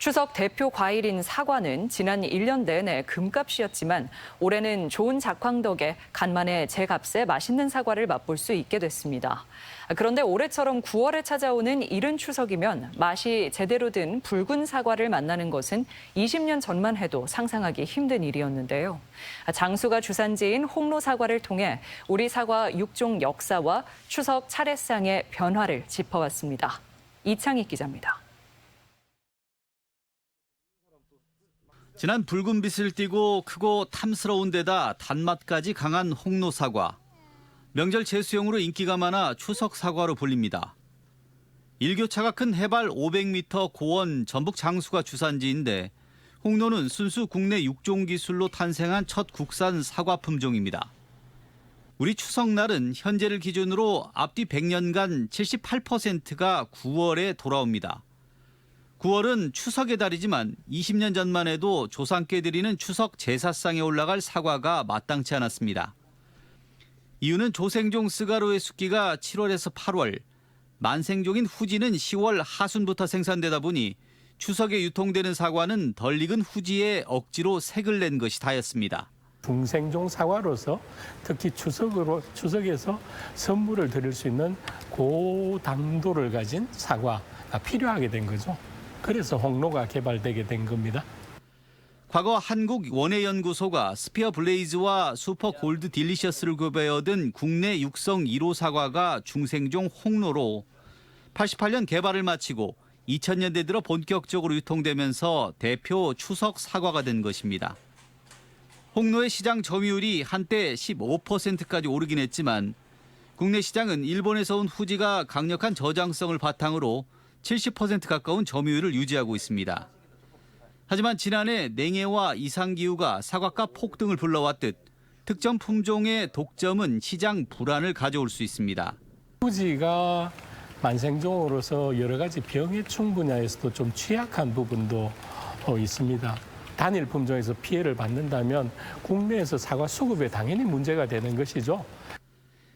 추석 대표 과일인 사과는 지난 1년 내내 금값이었지만 올해는 좋은 작황 덕에 간만에 제값에 맛있는 사과를 맛볼 수 있게 됐습니다. 그런데 올해처럼 9월에 찾아오는 이른 추석이면 맛이 제대로 든 붉은 사과를 만나는 것은 20년 전만 해도 상상하기 힘든 일이었는데요. 장수가 주산지인 홍로 사과를 통해 우리 사과 육종 역사와 추석 차례상의 변화를 짚어봤습니다. 이창희 기자입니다. 진한 붉은빛을 띠고 크고 탐스러운 데다 단맛까지 강한 홍로 사과. 명절 제수용으로 인기가 많아 추석 사과로 불립니다. 일교차가 큰 해발 500m 고원 전북 장수가 주산지인데 홍로는 순수 국내 육종 기술로 탄생한 첫 국산 사과 품종입니다. 우리 추석날은 현재를 기준으로 앞뒤 100년간 78%가 9월에 돌아옵니다. 9월은 추석의 달이지만 20년 전만 해도 조상께 드리는 추석 제사상에 올라갈 사과가 마땅치 않았습니다. 이유는 조생종 스가로의 숙기가 7월에서 8월, 만생종인 후지는 10월 하순부터 생산되다 보니 추석에 유통되는 사과는 덜 익은 후지에 억지로 색을 낸 것이 다였습니다. 중생종 사과로서 특히 추석에서 선물을 드릴 수 있는 고당도를 가진 사과가 필요하게 된 거죠. 그래서 홍로가 개발되게 된 겁니다. 과거 한국원예연구소가 스피어 블레이즈와 슈퍼 골드 딜리셔스를 급여 얻은 국내 육성 1호 사과가 중생종 홍로로 88년 개발을 마치고 2000년대 들어 본격적으로 유통되면서 대표 추석 사과가 된 것입니다. 홍로의 시장 점유율이 한때 15%까지 오르긴 했지만 국내 시장은 일본에서 온 후지가 강력한 저장성을 바탕으로 70% 가까운 점유율을 유지하고 있습니다. 하지만 지난해 냉해와 이상기후가 사과값 폭등을 불러왔듯 특정 품종의 독점은 시장 불안을 가져올 수 있습니다. 후지가 만생종으로서 여러 가지 병해충 분야에서도 좀 취약한 부분도 있습니다. 단일 품종에서 피해를 받는다면 국내에서 사과 수급에 당연히 문제가 되는 것이죠.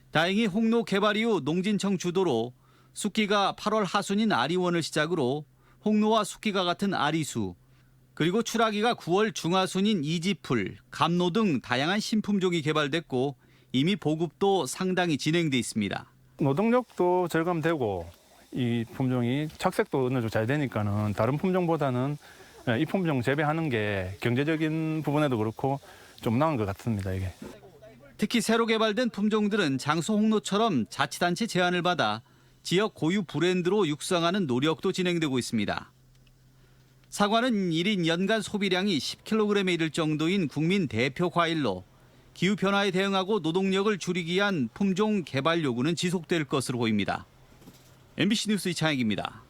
다행히 홍로 개발 이후 농진청 주도로 숙기가 8월 하순인 아리원을 시작으로 홍로와 숙기가 같은 아리수, 그리고 출하기가 9월 중하순인 이지풀, 감로 등 다양한 신품종이 개발됐고 이미 보급도 상당히 진행돼 있습니다. 노동력도 절감되고 이 품종이 착색도 어느 정도 잘 되니까는 다른 품종보다는 이 품종 재배하는 게 경제적인 부분에도 그렇고 좀 나은 것 같습니다, 이게. 특히 새로 개발된 품종들은 장수 홍로처럼 자치단체 제안을 받아 지역 고유 브랜드로 육성하는 노력도 진행되고 있습니다. 사과는 1인 연간 소비량이 10kg에 이를 정도인 국민 대표 과일로 기후변화에 대응하고 노동력을 줄이기 위한 품종 개발 요구는 지속될 것으로 보입니다. MBC 뉴스 이창익입니다.